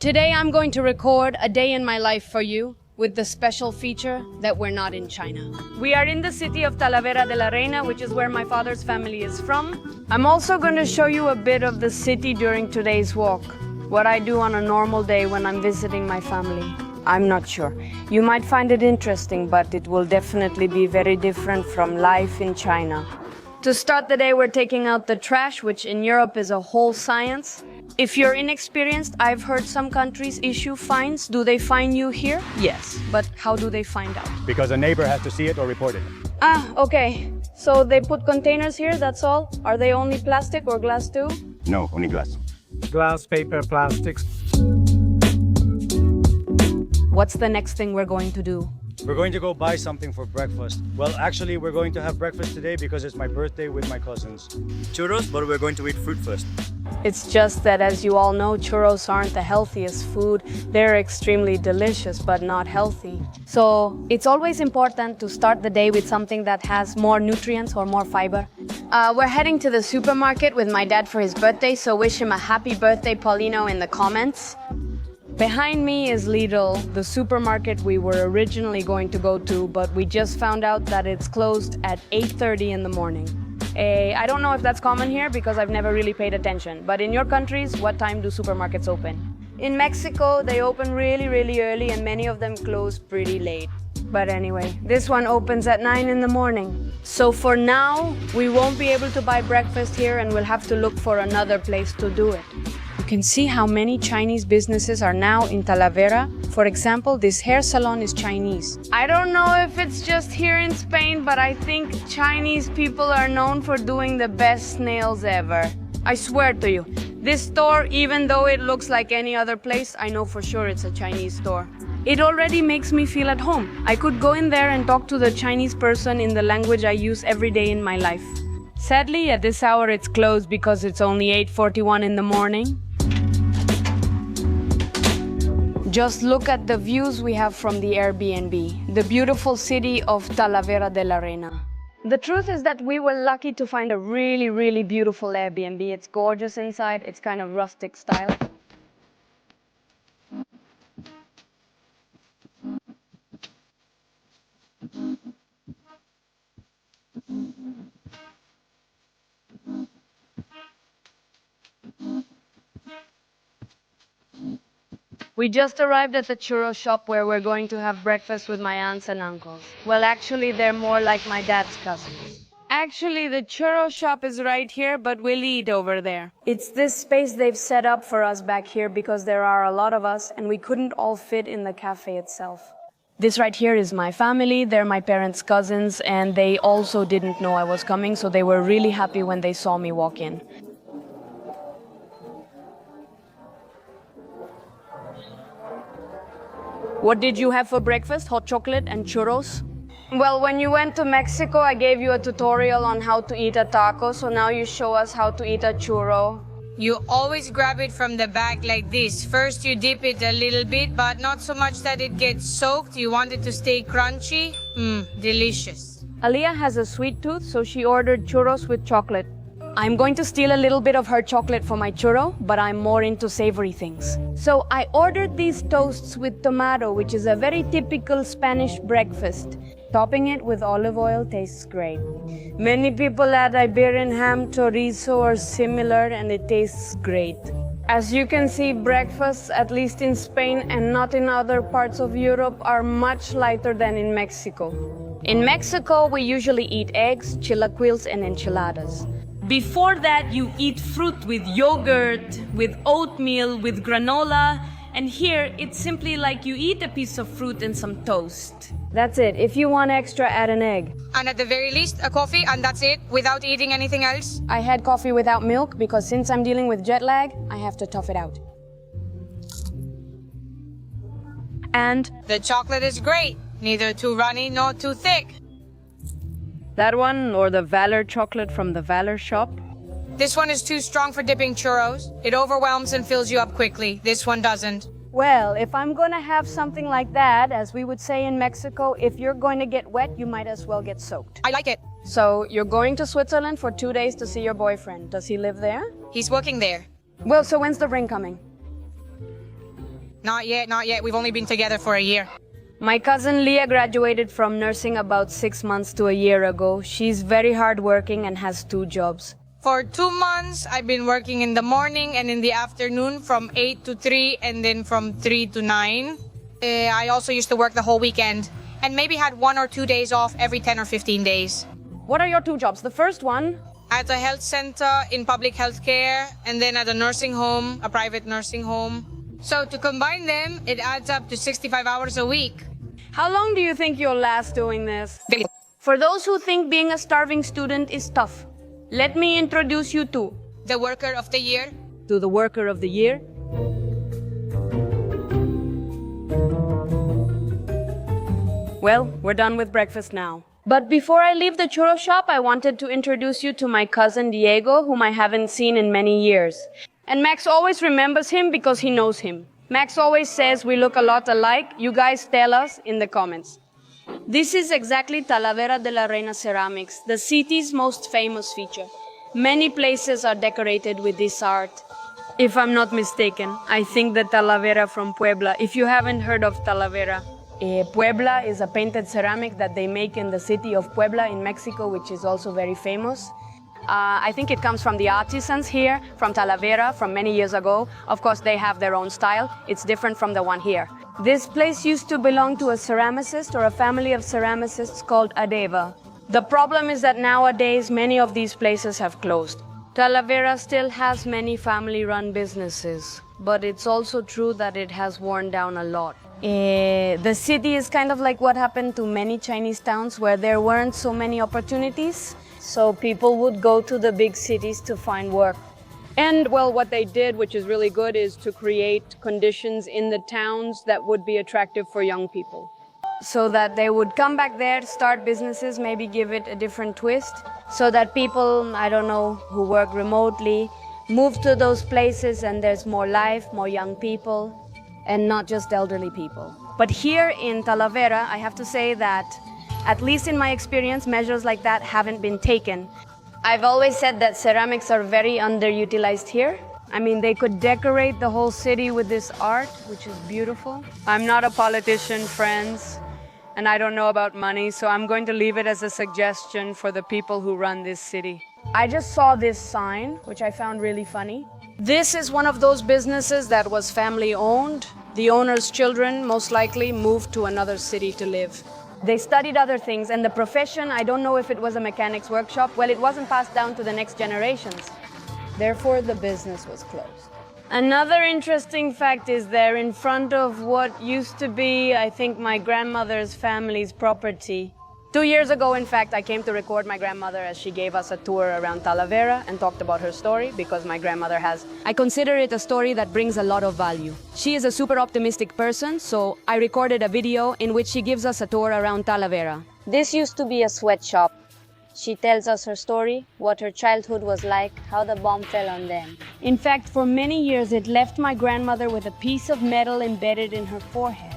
Today I'm going to record a day in my life for you with the special feature that we're not in China. We are in the city of Talavera de la Reina, which is where my father's family is from. I'm also going to show you a bit of the city during today's walk, what I do on a normal day when I'm visiting my family. I'm not sure. You might find it interesting, but it will definitely be very different from life in China. To start the day, we're taking out the trash, which in Europe is a whole science. If you're inexperienced, I've heard some countries issue fines. Do they fine you here? Yes, but how do they find out? Because a neighbor has to see it or report it. Ah, okay. So they put containers here, that's all? Are they only plastic or glass too? No, only glass. Glass, paper, plastics. What's the next thing we're going to do? We're going to go buy something for breakfast. Well, actually, we're going to have breakfast today because it's my birthday with my cousins. Churros, but we're going to eat fruit first. It's just that, as you all know, churros aren't the healthiest food. They're extremely delicious, but not healthy. So it's always important to start the day with something that has more nutrients or more fiber. We're heading to the supermarket with my dad for his birthday, so wish him a happy birthday, Paulino, in the comments. Behind me is Lidl, the supermarket we were originally going to go to, but we just found out that it's closed at 8:30 in the morning. I don't know if that's common here because I've never really paid attention, but in your countries, what time do supermarkets open? In Mexico, they open really early and many of them close pretty late. But anyway, this one opens at 9 in the morning. So for now, we won't be able to buy breakfast here and we'll have to look for another place to do it. You can see how many Chinese businesses are now in Talavera. For example, this hair salon is Chinese. I don't know if it's just here in Spain, but I think Chinese people are known for doing the best nails ever. I swear to you, this store, even though it looks like any other place, I know for sure it's a Chinese store. It already makes me feel at home. I could go in there and talk to the Chinese person in the language I use every day in my life. Sadly, at this hour it's closed because it's only 8:41 in the morning. Just look at the views we have from the Airbnb, the beautiful city of Talavera de la Reina. The truth is that we were lucky to find a really beautiful Airbnb. It's gorgeous inside, it's kind of rustic style. We just arrived at the churro shop where we're going to have breakfast with my aunts and uncles. Well, actually, they're more like my dad's cousins. Actually, the churro shop is right here, but we'll eat over there. It's this space they've set up for us back here because there are a lot of us and we couldn't all fit in the cafe itself. This right here is my family. They're my parents' cousins, and they also didn't know I was coming, so they were really happy when they saw me walk in. What did you have for breakfast? Hot chocolate and churros? Well, when you went to Mexico, I gave you a tutorial on how to eat a taco, so now you show us how to eat a churro. You always grab it from the bag like this. First, you dip it a little bit, but not so much that it gets soaked. You want it to stay crunchy. Delicious. Aliyah has a sweet tooth, so she ordered churros with chocolate. I'm going to steal a little bit of her chocolate for my churro, but I'm more into savory things. So I ordered these toasts with tomato, which is a very typical Spanish breakfast. Topping it with olive oil tastes great. Many people add Iberian ham, chorizo, or similar, and it tastes great. As you can see, breakfasts, at least in Spain and not in other parts of Europe, are much lighter than in Mexico. In Mexico, we usually eat eggs, chilaquiles, and enchiladas. Before that, you eat fruit with yogurt, with oatmeal, with granola, and here it's simply like you eat a piece of fruit and some toast. That's it. If you want extra, add an egg. And at the very least, a coffee, and that's it, without eating anything else? I had coffee without milk because since I'm dealing with jet lag, I have to tough it out. And The chocolate is great, neither too runny nor too thick. that one, or the Valor chocolate from the Valor shop. This one is too strong for dipping churros. It overwhelms and fills you up quickly. This one doesn't. Well, if I'm gonna have something like that, as we would say in Mexico, if you're going to get wet, you might as well get soaked. I like it. So you're going to Switzerland for 2 days to see your boyfriend. Does he live there? He's working there. Well, so when's the ring coming? Not yet, not yet. We've only been together for a year. My cousin Leah graduated from nursing about 6 months to a year ago. She's very hardworking and has 2 jobs. For 2 months, I've been working in the morning and in the afternoon from 8 to 3 and then from 3 to 9. I also used to work the whole weekend and maybe had 1 or 2 days off every 10 or 15 days. What are your 2 jobs? The first one? At a health center in public health care and then at a nursing home, a private nursing home. So to combine them, it adds up to 65 hours a week. How long do you think you'll last doing this? For those who think being a starving student is tough, let me introduce you to The worker of the year. the worker of the year. Well, we're done with breakfast now. But before I leave the churro shop, I wanted to introduce you to my cousin Diego, whom I haven't seen in many years. And Max always remembers him because he knows him. Max always says we look a lot alike. You guys tell us in the comments. This is exactly Talavera de la Reina ceramics, the city's most famous feature. Many places are decorated with this art. If I'm not mistaken, I think the Talavera from Puebla. If you haven't heard of Talavera, Puebla is a painted ceramic that they make in the city of Puebla in Mexico, which is also very famous. I think it comes from the artisans here, from Talavera, from many years ago. Of course, they have their own style. It's different from the one here. This place used to belong to a ceramicist or a family of ceramicists called Adeva. The problem is that nowadays, many of these places have closed. Talavera still has many family-run businesses, but it's also true that it has worn down a lot. The city is kind of like what happened to many Chinese towns where there weren't so many opportunities. So people would go to the big cities to find work. And well, what they did, which is really good, is to create conditions in the towns that would be attractive for young people. So that they would come back there, start businesses, maybe give it a different twist. So that people, I don't know, who work remotely, move to those places and there's more life, more young people, and not just elderly people. But here in Talavera, I have to say that at least in my experience, measures like that haven't been taken. I've always said that ceramics are very underutilized here. I mean, they could decorate the whole city with this art, which is beautiful. I'm not a politician, friends, and I don't know about money, so I'm going to leave it as a suggestion for the people who run this city. I just saw this sign, which I found really funny. This is one of those businesses that was family-owned. The owner's children, most likely, moved to another city to live. They studied other things, and the profession, I don't know if it was a mechanic's workshop, well, it wasn't passed down to the next generations. Therefore, the business was closed. Another interesting fact is they're in front of what used to be, I think, my grandmother's family's property. 2 years ago, in fact, I came to record my grandmother as she gave us a tour around Talavera and talked about her story because my grandmother has, I consider it a story that brings a lot of value. She is a super optimistic person, so I recorded a video in which she gives us a tour around Talavera. This used to be a sweatshop. She tells us her story, what her childhood was like, how the bomb fell on them. In fact, for many years, it left my grandmother with a piece of metal embedded in her forehead.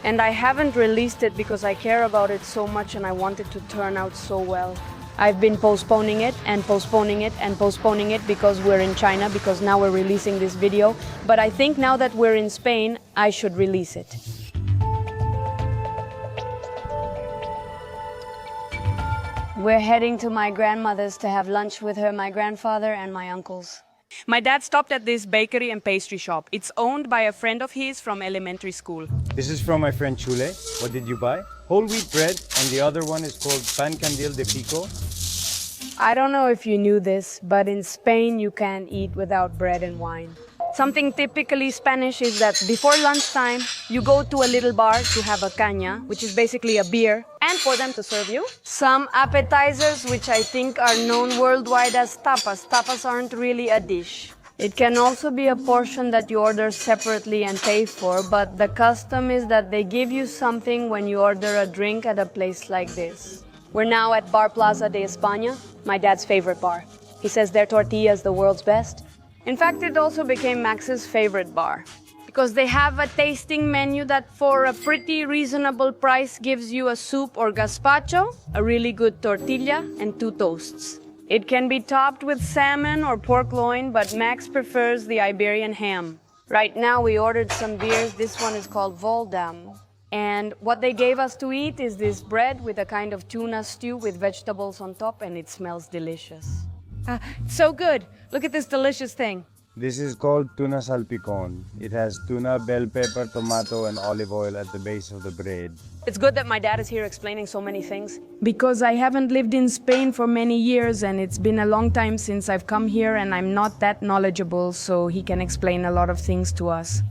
And I haven't released it because I care about it so much and I want it to turn out so well. I've been postponing it and postponing it and postponing it because we're in China, because now we're releasing this video. But I think now that we're in Spain, I should release it. We're heading to my grandmother's to have lunch with her, my grandfather, and my uncles. My dad stopped at this bakery and pastry shop. It's owned by a friend of his from elementary school. This is from my friend Chule. What did you buy? Whole wheat bread, and the other one is called Pan Candil de Pico. I don't know if you knew this, but in Spain you can't eat without bread and wine. Something typically Spanish is that before lunchtime, you go to a little bar to have a caña, which is basically a beer, and for them to serve you some appetizers, which I think are known worldwide as tapas. Tapas aren't really a dish. It can also be a portion that you order separately and pay for, but the custom is that they give you something when you order a drink at a place like this. We're now at Bar Plaza de España, my dad's favorite bar. He says their tortilla is the world's best. In fact, it also became Max's favorite bar because they have a tasting menu that for a pretty reasonable price gives you a soup or gazpacho, a really good tortilla, and 2 toasts. It can be topped with salmon or pork loin, but Max prefers the Iberian ham. Right now we ordered some beers. This one is called Voldam. And what they gave us to eat is this bread with a kind of tuna stew with vegetables on top, and it smells delicious. So good. Look at this delicious thing. This is called tuna salpicon. It has tuna, bell pepper, tomato, and olive oil at the base of the bread. It's good that my dad is here explaining so many things. Because I haven't lived in Spain for many years, and it's been a long time since I've come here, and I'm not that knowledgeable, so he can explain a lot of things to us.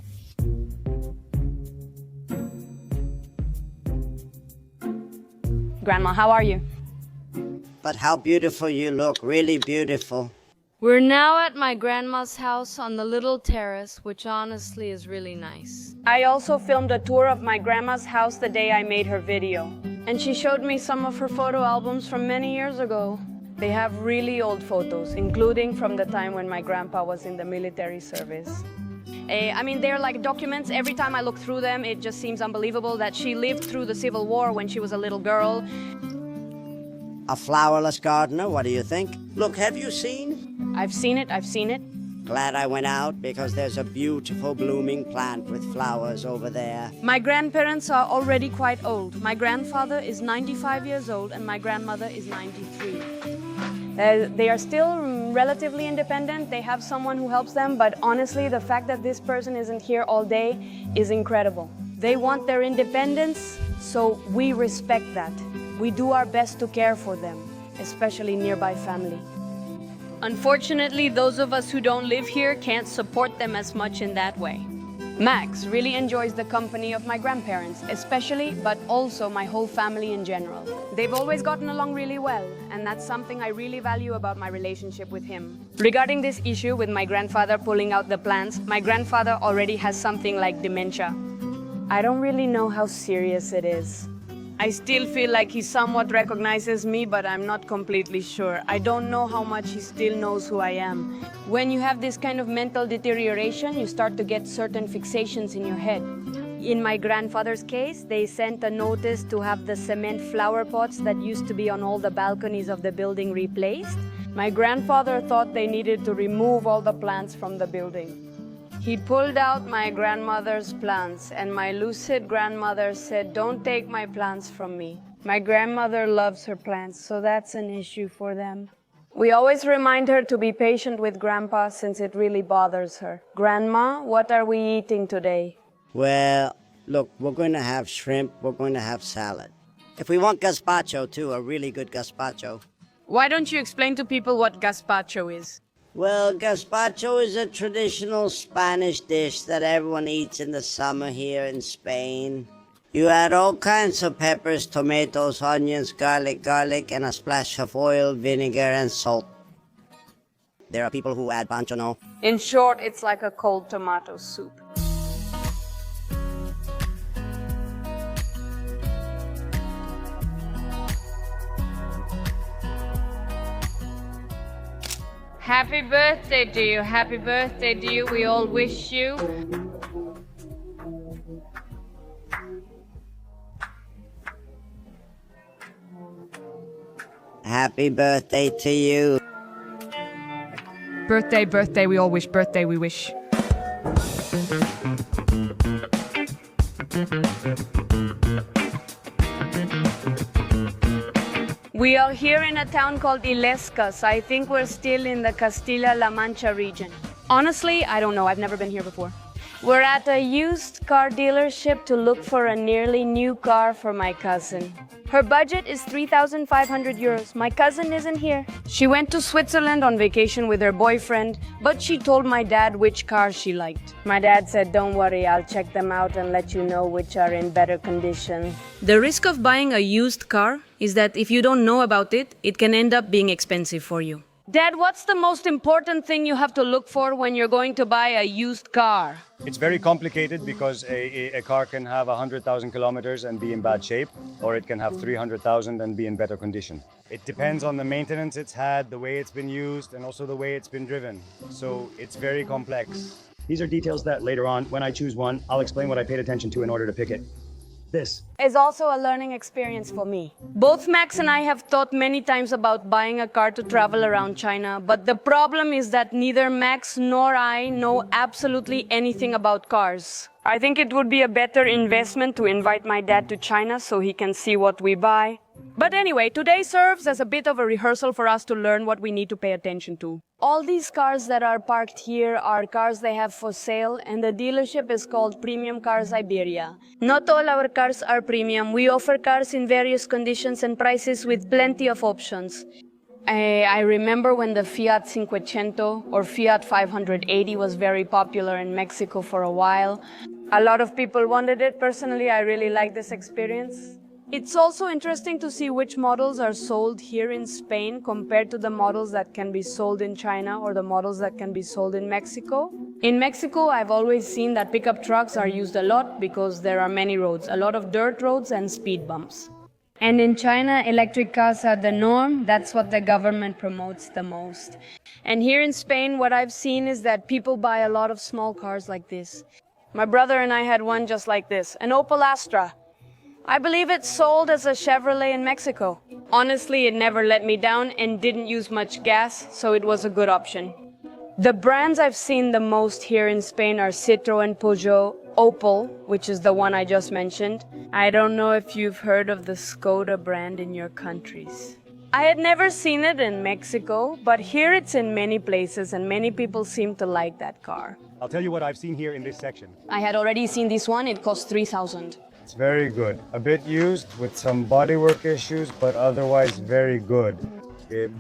Grandma, how are you? But how beautiful you look, really beautiful. We're now at my grandma's house on the little terrace, which honestly is really nice. I also filmed a tour of my grandma's house the day I made her video. And she showed me some of her photo albums from many years ago. They have really old photos, including from the time when my grandpa was in the military service. They're like documents. Every time I look through them, it just seems unbelievable that she lived through the Civil War when she was a little girl. A flowerless gardener, what do you think? Look, have you seen? I've seen it. Glad I went out because there's a beautiful blooming plant with flowers over there. My grandparents are already quite old. My grandfather is 95 years old and my grandmother is 93. They are still relatively independent. They have someone who helps them, but honestly, the fact that this person isn't here all day is incredible. They want their independence, so we respect that. We do our best to care for them, especially nearby family. Unfortunately, those of us who don't live here can't support them as much in that way. Max really enjoys the company of my grandparents, especially, but also my whole family in general. They've always gotten along really well, and that's something I really value about my relationship with him. Regarding this issue with my grandfather pulling out the plants, my grandfather already has something like dementia. I don't really know how serious it is. I still feel like he somewhat recognizes me, but I'm not completely sure. I don't know how much he still knows who I am. When you have this kind of mental deterioration, you start to get certain fixations in your head. In my grandfather's case, they sent a notice to have the cement flower pots that used to be on all the balconies of the building replaced. My grandfather thought they needed to remove all the plants from the building. He pulled out my grandmother's plants, and my lucid grandmother said, "Don't take my plants from me." My grandmother loves her plants, so that's an issue for them. We always remind her to be patient with Grandpa since it really bothers her. Grandma, what are we eating today? Well, look, we're going to have shrimp, we're going to have salad. If we want gazpacho too, a really good gazpacho. Why don't you explain to people what gazpacho is? Well, gazpacho is a traditional Spanish dish that everyone eats in the summer here in Spain. You add all kinds of peppers, tomatoes, onions, garlic, and a splash of oil, vinegar, and salt. There are people who add pancho, no? In short, it's like a cold tomato soup. Happy birthday to you, happy birthday to you, we all wish you. Happy birthday to you. Birthday, birthday, we all wish. Birthday, we wish. We are here in a town called Illescas. I think we're still in the Castilla-La Mancha region. Honestly, I don't know. I've never been here before. We're at a used car dealership to look for a nearly new car for my cousin. Her budget is 3,500 euros. My cousin isn't here. She went to Switzerland on vacation with her boyfriend, but she told my dad which car she liked. My dad said, "Don't worry, I'll check them out and let you know which are in better condition." The risk of buying a used car is that if you don't know about it, it can end up being expensive for you. Dad, what's the most important thing you have to look for when you're going to buy a used car? It's very complicated because a car can have 100,000 kilometers and be in bad shape, or it can have 300,000 and be in better condition. It depends on the maintenance it's had, the way it's been used, and also the way it's been driven. So it's very complex. These are details that later on, when I choose one, I'll explain what I paid attention to in order to pick it. this. It's also a learning experience for me. Both Max and I have thought many times about buying a car to travel around China, but the problem is that neither Max nor I know absolutely anything about cars. I think it would be a better investment to invite my dad to China so he can see what we buy. But anyway, today serves as a bit of a rehearsal for us to learn what we need to pay attention to. All these cars that are parked here are cars they have for sale, and the dealership is called Premium Cars Iberia. Not all our cars are premium. We offer cars in various conditions and prices with plenty of options. I remember when the Fiat 500 or Fiat 580 was very popular in Mexico for a while. A lot of people wanted it. Personally, I really like this experience. It's also interesting to see which models are sold here in Spain compared to the models that can be sold in China or the models that can be sold in Mexico. In Mexico, I've always seen that pickup trucks are used a lot because there are many roads, a lot of dirt roads and speed bumps. And in China, electric cars are the norm. That's what the government promotes the most. And here in Spain, what I've seen is that people buy a lot of small cars like this. My brother and I had one just like this, an Opel Astra. I believe it's sold as a Chevrolet in Mexico. Honestly, it never let me down and didn't use much gas, so it was a good option. The brands I've seen the most here in Spain are Citroën, Peugeot, Opel, which is the one I just mentioned. I don't know if you've heard of the Skoda brand in your countries. I had never seen it in Mexico, but here it's in many places and many people seem to like that car. I'll tell you what I've seen here in this section. I had already seen this one, it cost 3,000. It's very good. A bit used with some bodywork issues, but otherwise very good.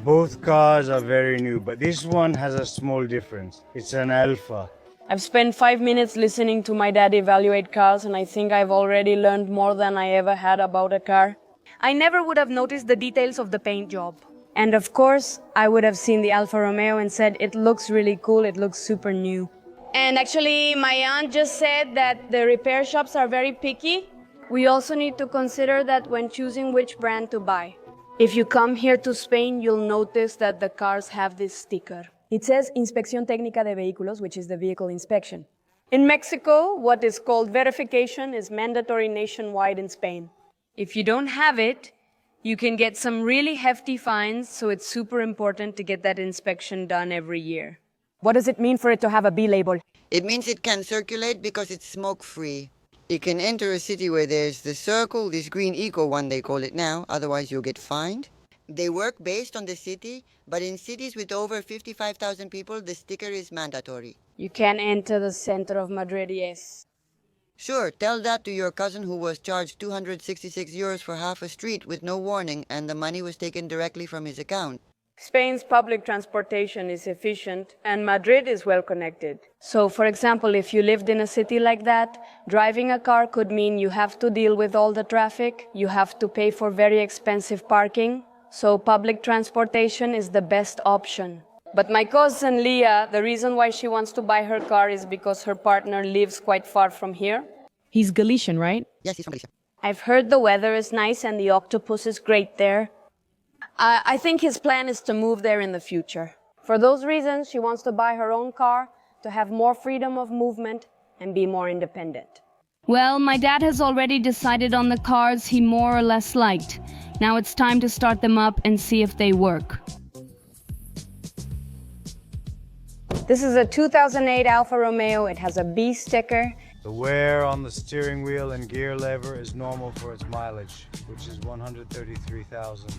Both cars are very new, but this one has a small difference. It's an Alpha. I've spent 5 minutes listening to my dad evaluate cars, and I think I've already learned more than I ever had about a car. I never would have noticed the details of the paint job. And of course, I would have seen the Alfa Romeo and said, it looks really cool, it looks super new. And actually, my aunt just said that the repair shops are very picky. We also need to consider that when choosing which brand to buy. If you come here to Spain, you'll notice that the cars have this sticker. It says Inspección Técnica de Vehículos, which is the vehicle inspection. In Mexico, what is called verification is mandatory nationwide in Spain. If you don't have it, you can get some really hefty fines, so it's super important to get that inspection done every year. What does it mean for it to have a B label? It means it can circulate because it's smoke-free. You can enter a city where there's the circle, this green eco one they call it now, otherwise you'll get fined. They work based on the city, but in cities with over 55,000 people, the sticker is mandatory. You can enter the center of Madrid, yes. Sure, tell that to your cousin who was charged 266 euros for half a street with no warning and the money was taken directly from his account. Spain's public transportation is efficient and Madrid is well connected. So, for example, if you lived in a city like that, driving a car could mean you have to deal with all the traffic, you have to pay for very expensive parking, so public transportation is the best option. But my cousin Leah, the reason why she wants to buy her car is because her partner lives quite far from here. He's Galician, right? Yes, he's from Galicia. I've heard the weather is nice and the octopus is great there. I think his plan is to move there in the future. For those reasons, she wants to buy her own car, to have more freedom of movement and be more independent. Well, my dad has already decided on the cars he more or less liked. Now it's time to start them up and see if they work. This is a 2008 Alfa Romeo. It has a B sticker. The wear on the steering wheel and gear lever is normal for its mileage, which is 133,000.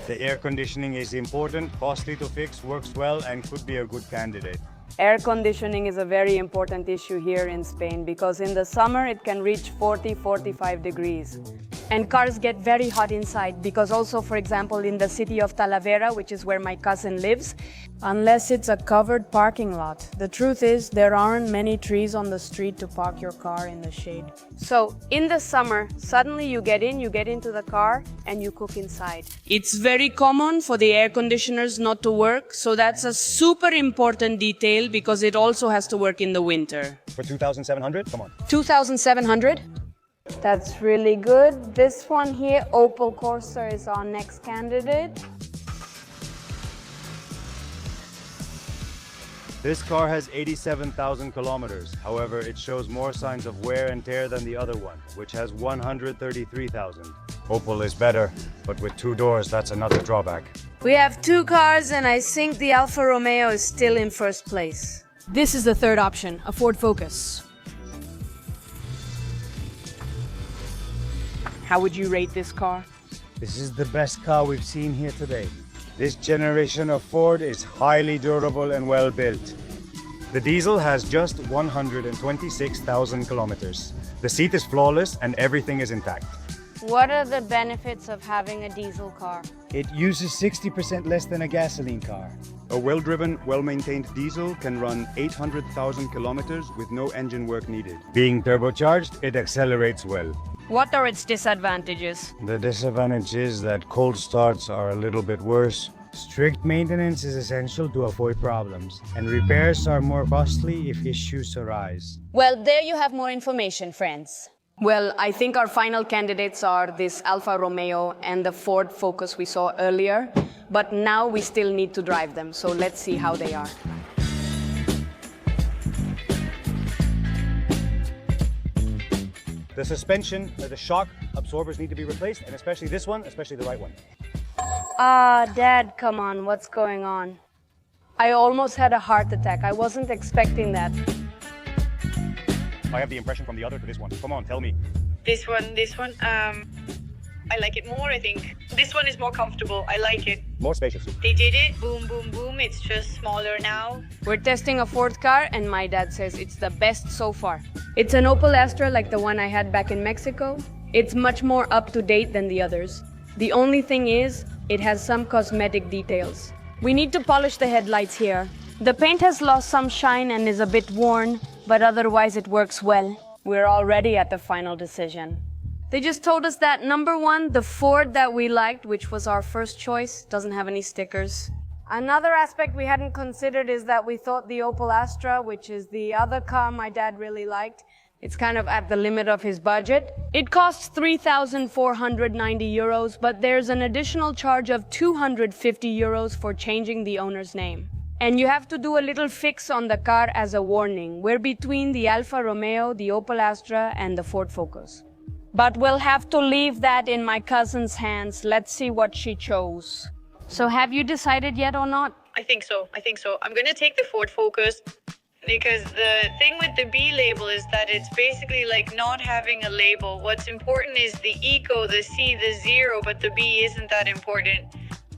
The air conditioning is important, costly to fix, works well, and could be a good candidate. Air conditioning is a very important issue here in Spain because in the summer it can reach 40-45 degrees. And cars get very hot inside because also, for example, in the city of Talavera, which is where my cousin lives, unless it's a covered parking lot. The truth is, there aren't many trees on the street to park your car in the shade. So, in the summer, suddenly you get into the car and you cook inside. It's very common for the air conditioners not to work, so that's a super important detail because it also has to work in the winter. For 2,700? Come on. 2,700? That's really good. This one here, Opel Corsa, is our next candidate. This car has 87,000 kilometers. However, it shows more signs of wear and tear than the other one, which has 133,000. Opel is better, but with 2 doors, that's another drawback. We have 2 cars, and I think the Alfa Romeo is still in first place. This is the third option, a Ford Focus. How would you rate this car? This is the best car we've seen here today. This generation of Ford is highly durable and well built. The diesel has just 126,000 kilometers. The seat is flawless and everything is intact. What are the benefits of having a diesel car? It uses 60% less than a gasoline car. A well-driven, well-maintained diesel can run 800,000 kilometers with no engine work needed. Being turbocharged, it accelerates well. What are its disadvantages? The disadvantage is that cold starts are a little bit worse. Strict maintenance is essential to avoid problems, and repairs are more costly if issues arise. Well, there you have more information, friends. Well, I think our final candidates are this Alfa Romeo and the Ford Focus we saw earlier, but now we still need to drive them, so let's see how they are. The suspension, the shock absorbers need to be replaced, and especially this one, especially the right one. Dad, come on, what's going on? I almost had a heart attack. I wasn't expecting that. I have the impression from the other to this one. Come on, tell me. This one, I like it more, I think. This one is more comfortable, I like it. More spacious. They did it, boom, boom, boom, it's just smaller now. We're testing a Ford car, and my dad says it's the best so far. It's an Opel Astra like the one I had back in Mexico. It's much more up to date than the others. The only thing is, it has some cosmetic details. We need to polish the headlights here. The paint has lost some shine and is a bit worn, but otherwise it works well. We're already at the final decision. They just told us that number 1, the Ford that we liked, which was our first choice, doesn't have any stickers. Another aspect we hadn't considered is that we thought the Opel Astra, which is the other car my dad really liked, it's kind of at the limit of his budget. It costs 3,490 euros, but there's an additional charge of 250 euros for changing the owner's name. And you have to do a little fix on the car as a warning. We're between the Alfa Romeo, the Opel Astra, and the Ford Focus. But we'll have to leave that in my cousin's hands. Let's see what she chose. So have you decided yet or not? I think so. I'm gonna take the Ford Focus because the thing with the B label is that it's basically like not having a label. What's important is the eco, the C, the zero, but the B isn't that important.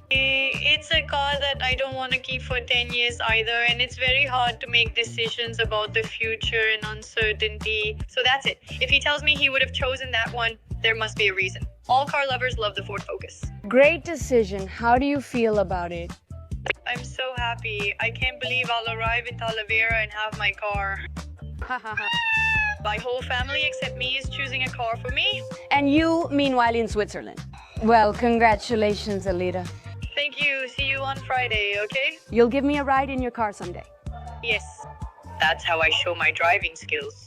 It's a car that I don't want to keep for 10 years either, and it's very hard to make decisions about the future and uncertainty. So that's it. If he tells me he would have chosen that one, there must be a reason. All car lovers love the Ford Focus. Great decision. How do you feel about it? I'm so happy. I can't believe I'll arrive in Talavera and have my car. My whole family except me is choosing a car for me. And you, meanwhile, in Switzerland. Well, congratulations, Alita. Thank you. See you on Friday, okay? You'll give me a ride in your car someday. Yes. That's how I show my driving skills.